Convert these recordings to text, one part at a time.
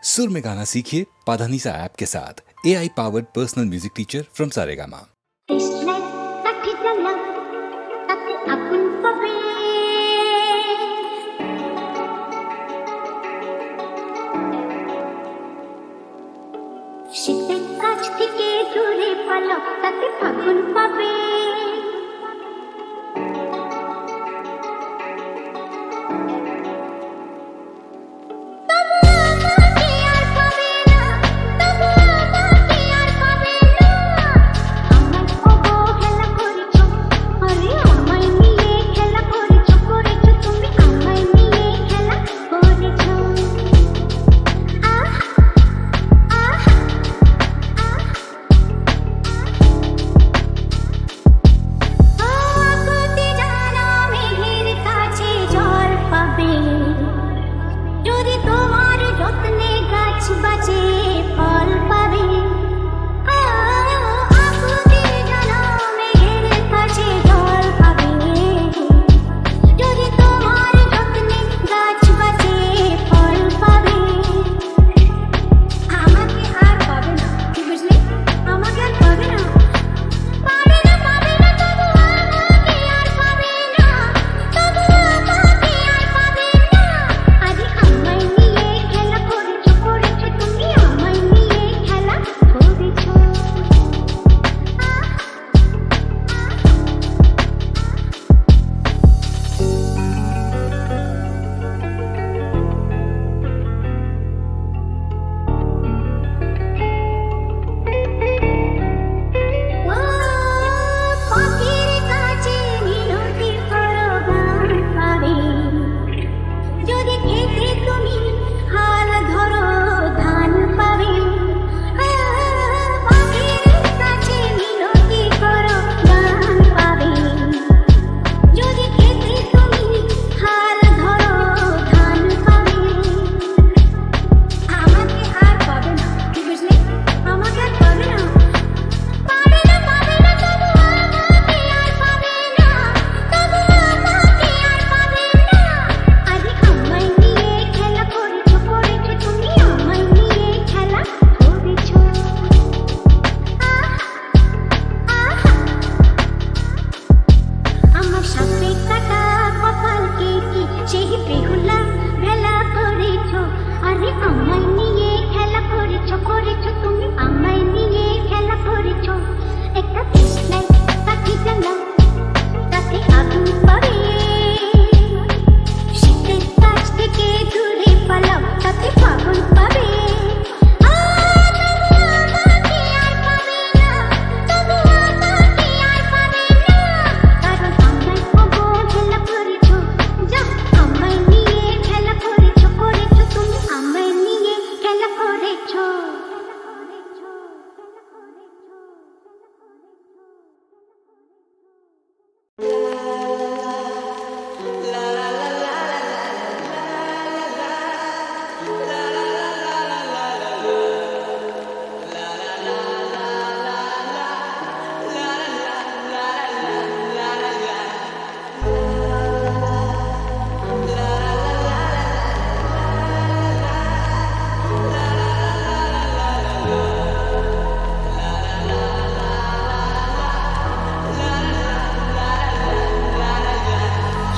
सुर में गाना सीखिए पाधानीसा ऐप के साथ। AI powered personal music teacher from Saregama. শীতের কাছ থেকে দূরে পালো তাতে ফাগুন পাবে।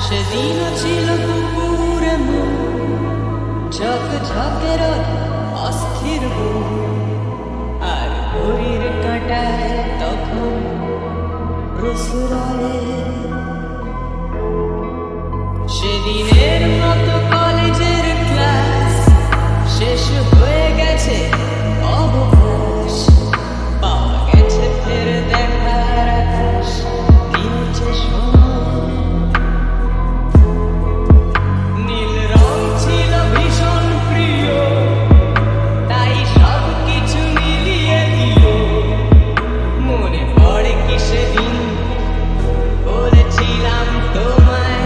সেদিনও ছিল কুকুরে ঝক ঝকের অস্থির আর ঘড়ির কাঁটায় তখন রসুরালে সেদিনের মতো কলেজের ক্লাস শেষ হয়ে গেছে অবকাশ পাওয়া গেছে ফের দেখার আকাশ দিয়েছে সেদিন বলেছিলাম তোমায়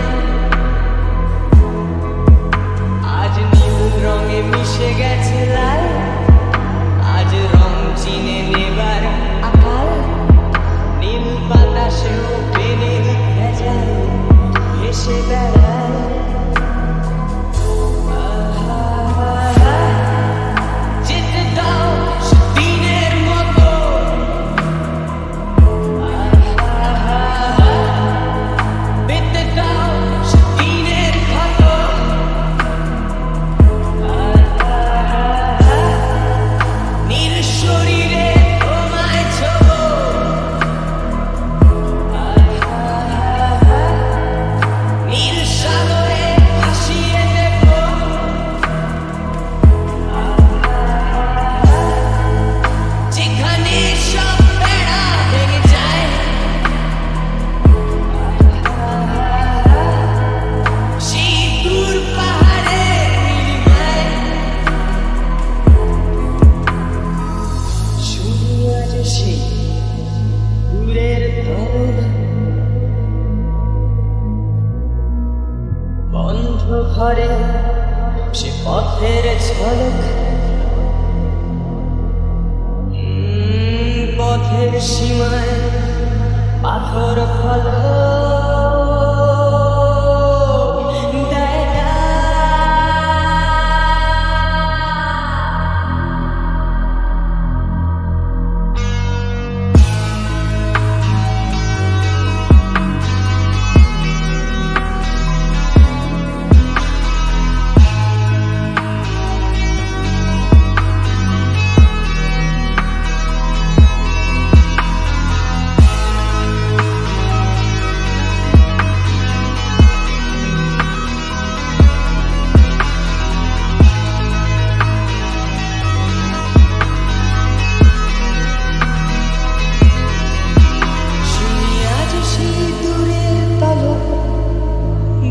সীমায় পাথর ফলক দেয় না।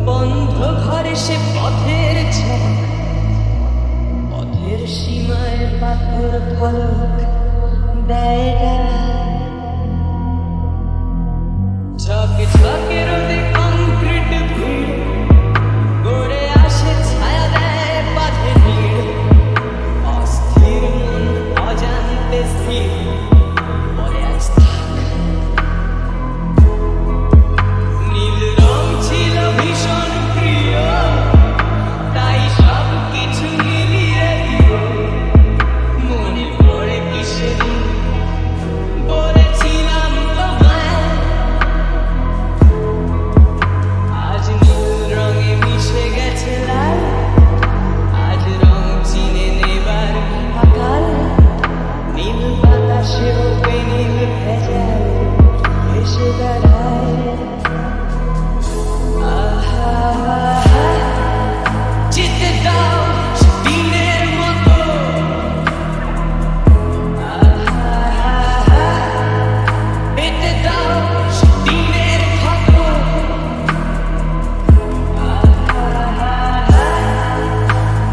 বন্ধ ঘরে সে পথের ঝলক, পথের সীমায় পাথর ফলক দেয় না। ঝকে ঝকে রোদে কংক্রিট ভিড় গড়ে আসে, ছায়া দেয় বাঁধে ভিড়। অস্থির মন অজান্তে স্থির বলে আজ থাক। নীল রং ছিল ভীষণ প্রিয়, তাই সব কিছু মিলিয়ে দিল। মনে পড়ে কি সেদিন বলেছিলাম তোমায়, আজ নীল রঙে মিশে গেছে লাল। আজ রং চিনে নেবার আকাল, নীল বাতাসেও বেনীল ভেজাল ভেসে বেড়ায়। যেতে দাও দিনের মতো, পেতে দাও দিনের ক্ষত।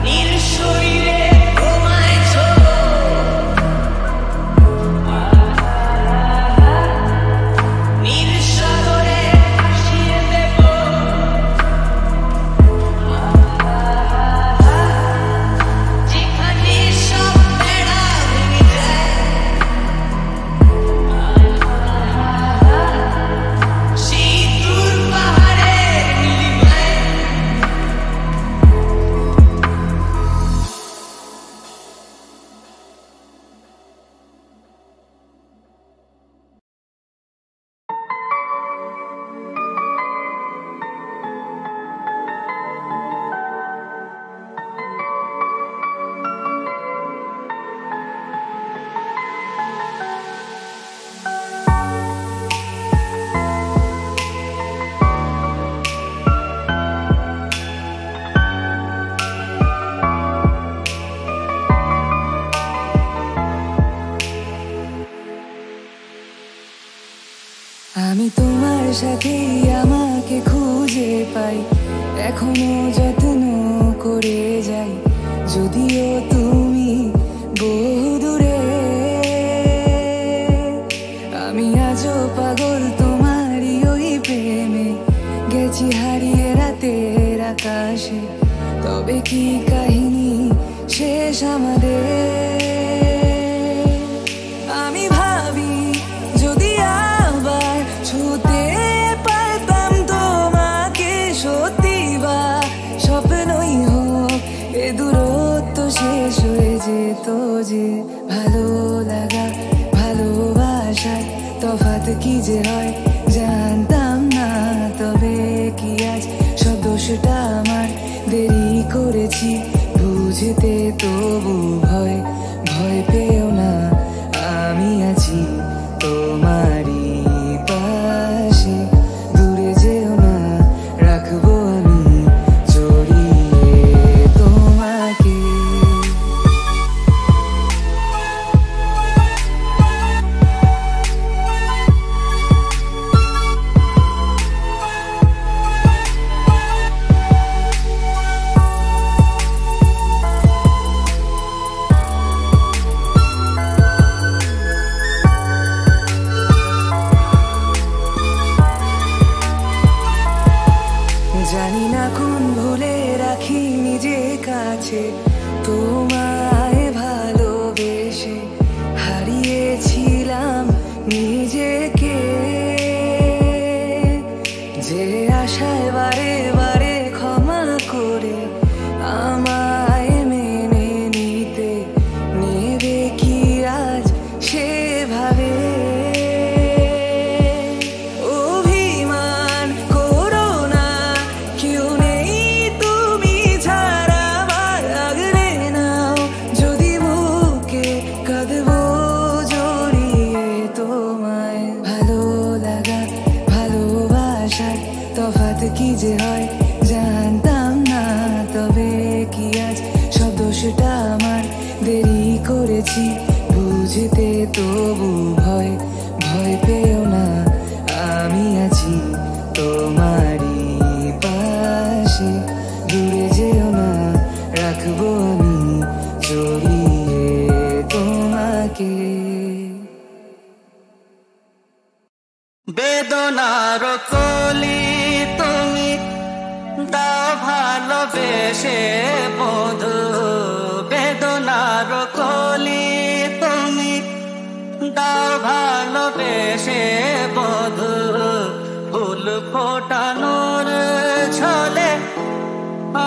নীল শরীরে তোমায় ছোঁব, নীল সাগরে ভাসিয়ে দেব। যেখানে সব বেড়া ভেঙে যায়, সেই দূর পাহাড়ের নীলিমায়। আমি তোমার সাথে আমাকে খুঁজে পাই, এখনো যত্ন করে যাই, যদিও তুমি বহু দূরে। আমি আজও পাগল তোমারই ওই প্রেমে, গেছি হারিয়ে রাতের আকাশে। তবে কি কাহিনী শেষ আমাদের? আমি ভাবি যদি আবার ছুতে পারতাম তোমাকে, সত্যি বা স্বপ্নই হোক, এ দূরত্ব শেষ হয়ে যেত যে। ভালো লাগা ভালোবাসার তফাৎ কি যে হয় জানতাম না। তবে কি আজ সব দোষটা আমার, দেরি করেছি বুঝতে, তবু ভয় ভয় পেও না, আমি আছি তোমারই পাশে। দূরে যেও না, রাখবো আমি জড়িয়ে তোমাকে। পেরেছি বুঝতে, তবু ভয় ভয় পেও না, আমি আছি তোমারই পাশে। দূরে যেও না, রাখবো আমি জড়িয়ে তোমাকে। বেদনার কলি তুমি দাও ভালোবেসে বধু, বেদনার কলি তুমি দাও ভালোবেসে বধু। ফুল ফোটানোর ছলে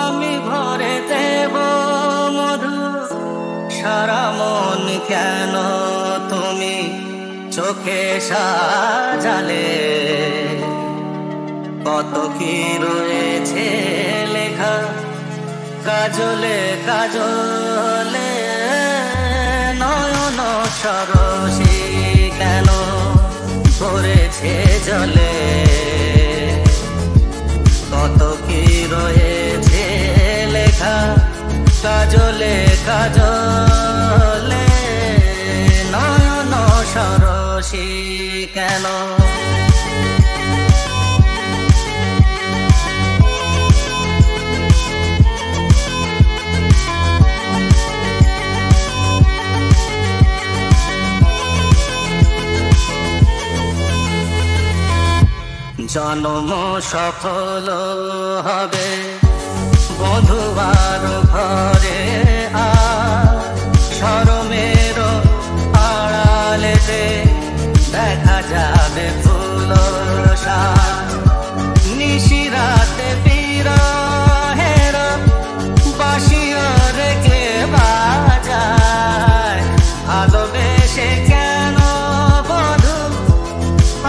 আমি ভরে দেব মধু। সারা মন কেন তুমি চোখে সাজালে, কত কি রয়েছে লেখা কাজলে কাজলে। নয়ন সরসী কেন পড়েছে জলে, কত কি রয়েছে লেখা কাজলে কাজলে। নয়ন সরসী কেন? জন্ম সফল হবে বধুবার ঘরে, আর শরমের আড়ালেতে দেখা যাবে ফুল সাজ। নিশিরাতে বিরহের বাঁশিও রেখে বাজায়, ভালোবেসে কেন বধূ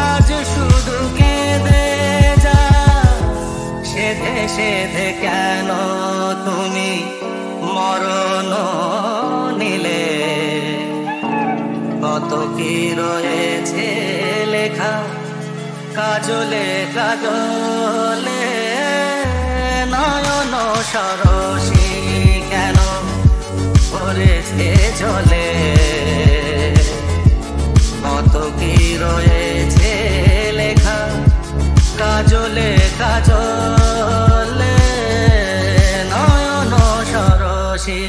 আজ শুধু কেঁদে যায়। সেধে সেধে কেন তুমি মরণ নিলে, কত কি রয়েছে লেখা কাজলে কাজলে। নয়ন সরসী কেন পড়েছে জলে, কত কি রয়েছে লেখা কাজলে কাজলে। নয়ন সরসী।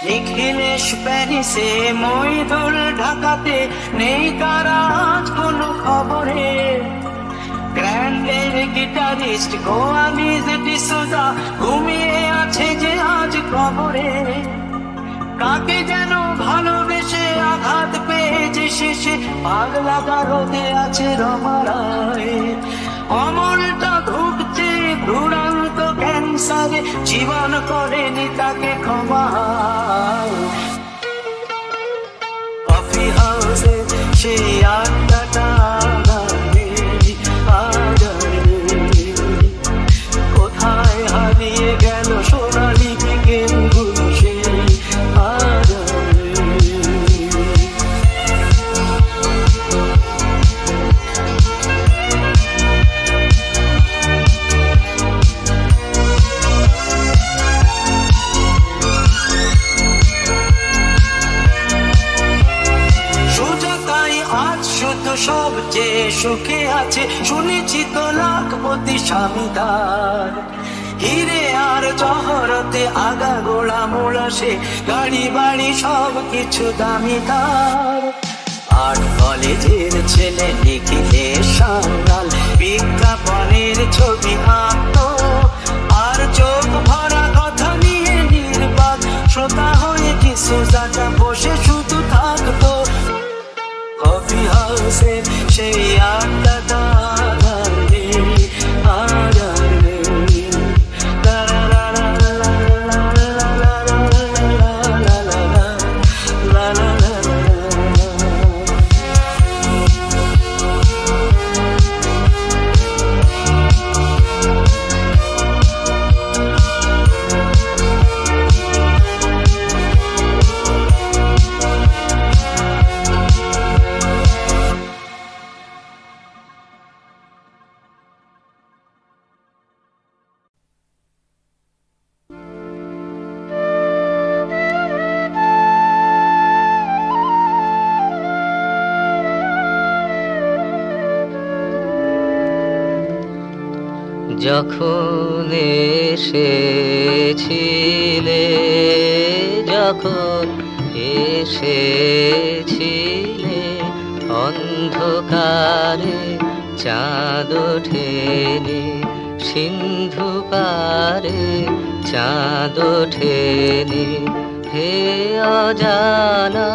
নিখিলেশ প্যারিসে, মইদুল ঢাকাতে, নেই তারা আজ কোনো খবরে। গ্র্যান্ডের গিটারিস্ট গোয়ালিজ ডিসোজা ঘুমিয়ে আছে যে আজ কবরে। কাকে যেন ভালোবেসে আঘাত পেয়েছে শেষে, পাগলা গারদে আছে রমারায়। অমলটা ধুকছে দুরান্ত ক্যান্সারে, জীবন করেনি তাকে ক্ষমা। কফি হাউসে সেই আড্ডাটা কোথায় হারিয়ে গেল সোনালি বিকেলগুলো সেই আজারে। সুজাতাই আজ শুধু সবচেয়ে সুখে আছে, শুনেছি তো লাখপতি স্বামী তার। হিরে আর জহরতে আগা গোড়া মোড়া সে, গাড়ি বাড়ি সব কিছু দামি তার। আর্ট কলেজের ছেলে নিখিলেশ সান্যাল, বিজ্ঞাপনের ছবি আঁকতো আর চোখ ভরা কথা নিয়ে নির্বাক শ্রোতা হয়ে ডিসোজাটা বসে শুধু থাকতো। কফি হাউসে সেই আড্ডাটা যখন এসেছিলে, যখন এসেছিলে, অন্ধকারে চাঁদ ওঠেনি, সিন্ধু পারে চাঁদ ওঠেনি। হে অজানা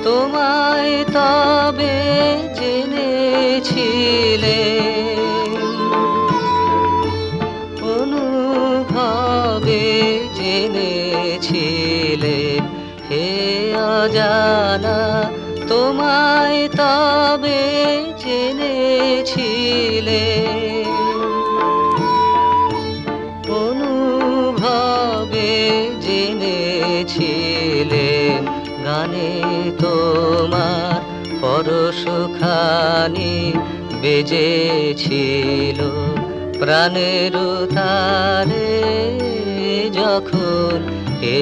তোমায় তবে জেনেছিলে, অনুভবে জেনেছিলে। হে অজানা তোমায় তবে জেনেছিলে, অনুভবে জেনেছিলে। গানে তোমার পরশখানি বেজেছিল প্রাণের তারে, যখন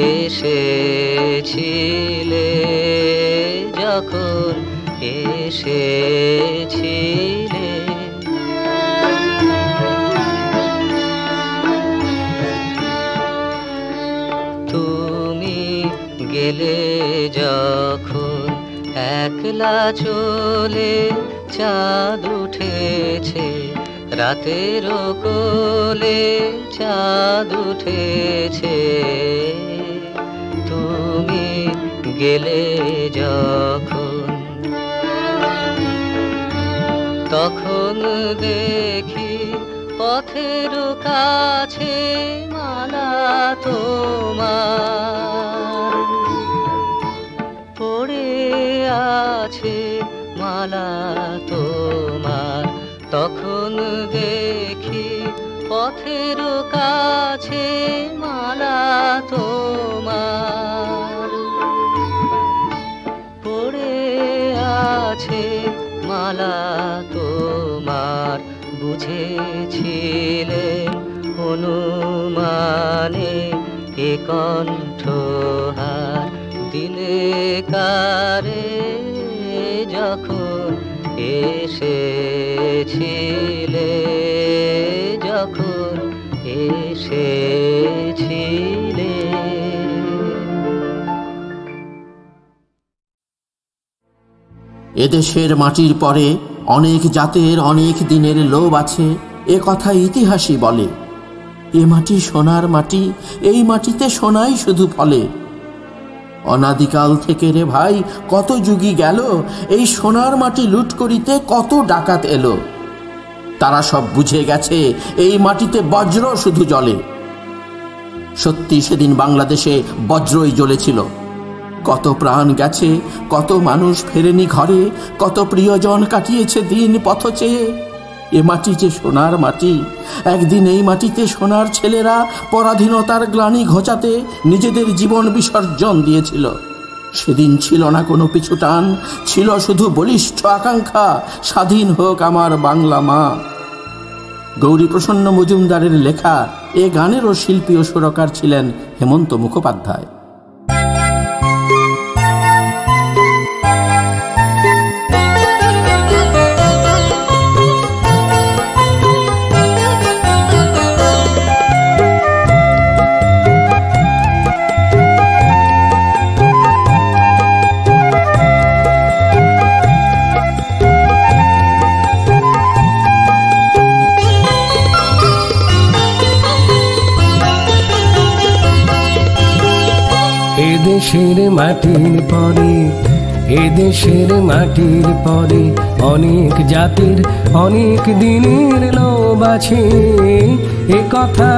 এসেছিলে, যখন এসেছিলে। তুমি গেলে যখন একলা চলে, চাঁদ উঠেছে রাতের কোলে, চাঁদ উঠেছে। তুমি গেলে যখন, তখন দেখি পথের কাছে মালা তোমার পড়ে আছে, মালা তোমার। তখন দেখি পথের কাছে মালা তোমার পড়ে আছে, মালা তোমার। বুঝেছিলেন অনুমানে এ কণ্ঠহার দিলে কারে, যখন এসেছিলে, যখন এসেছিলে। এদেশের মাটির পরে অনেক জাতের অনেক দিনের লোভ আছে, এ কথা ইতিহাসই বলে। এ মাটি সোনার মাটি, এই মাটিতে সোনাই শুধু ফলে। অনাদিকাল থেকে রে ভাই কত যুগই গেল, এই সোনার মাটি লুট করিতে কত ডাকাত এলো। তারা সব বুঝে গেছে এই মাটিতে বজ্র শুধু জ্বলে। সত্যি সেদিন বাংলাদেশে বজ্রই জ্বলেছিল। কত প্রাণ গেছে, কত মানুষ ফেরেনি ঘরে, কত প্রিয়জন কাটিয়েছে দিন পথ চেয়ে। এ মাটি যে সোনার মাটি, একদিন এই মাটিতে সোনার ছেলেরা পরাধীনতার গ্লানি ঘোচাতে নিজেদের জীবন বিসর্জন দিয়েছিল। সেদিন ছিল না কোনো পিছুটান, ছিল শুধু বলিষ্ঠ আকাঙ্ক্ষা, স্বাধীন হোক আমার বাংলা মা। গৌরীপ্রসন্ন মজুমদারের লেখা এ গানেরও শিল্পী ও সুরকার ছিলেন হেমন্ত মুখোপাধ্যায়। এদেশের মাটির পরে, এদেশের মাটির পরে অনেক জাতির অনেক দিনের লোভ আছে, এ কথা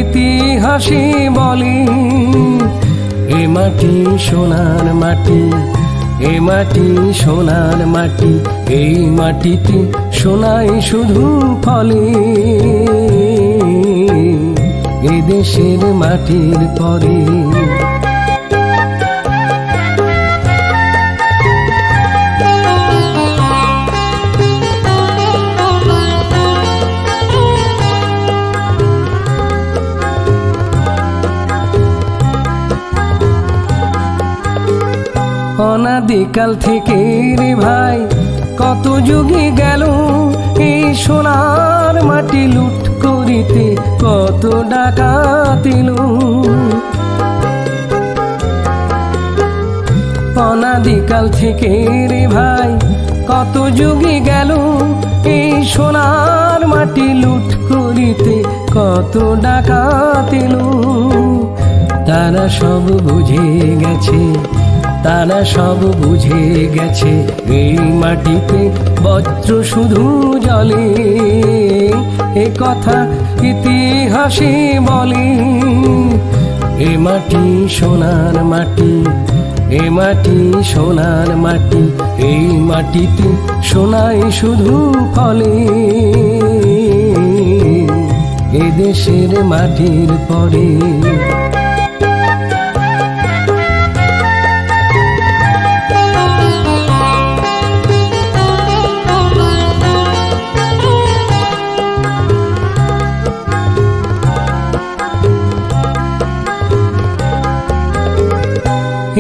ইতিহাসে বলে। এ মাটি সোনার মাটি, এ মাটি সোনার মাটি, এই মাটিতে সোনাই শুধু ফলে। এদেশের মাটির পরে অনাদিকাল থেকে রে ভাই কত যুগে গেল, এই সোনার মাটি লুট করিতে কত ডাকাত এলো। অনাদিকাল থেকে রে ভাই কত যুগে গেল, এই সোনার মাটি লুট করিতে কত ডাকাত এলো। তারা সব বুঝে গেছে, তারা সব বুঝে গেছে, এই মাটিতে বজ্র শুধু জ্বলে। এ কথা ইতিহাসে বলে। এ মাটি সোনার মাটি, এ মাটি সোনার মাটি, এই মাটিতে সোনাই শুধু ফলে। এদেশের মাটির পরে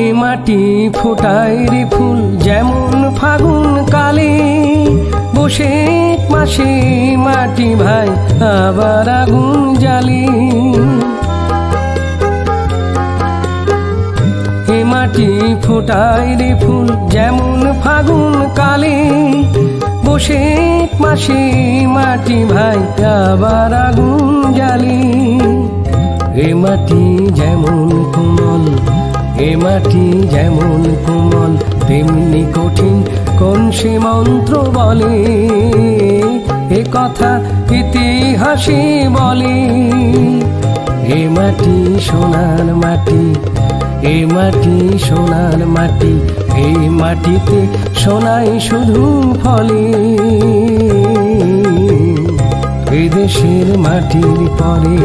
এ মাটি ফোটায় রে ফুল যেমন ফাগুন কালে, বসে মাসে মাটি ভাই আবার আগুন জ্বালে। এ মাটি ফোটায় রে ফুল যেমন ফাগুন কালে, বসে মাসে মাটি ভাই আবার আগুন জ্বালে। এ মাটি যেমন কোমল, এ মাটি যেমন কোমল, তেমনি কঠিন কোন সে মন্ত্র বলে। এ কথা ইতিহাসে বলে। এ মাটি সোনার মাটি, এ মাটি সোনার মাটি, এই মাটিতে সোনাই শুধু ফলে। এদেশের মাটির পরে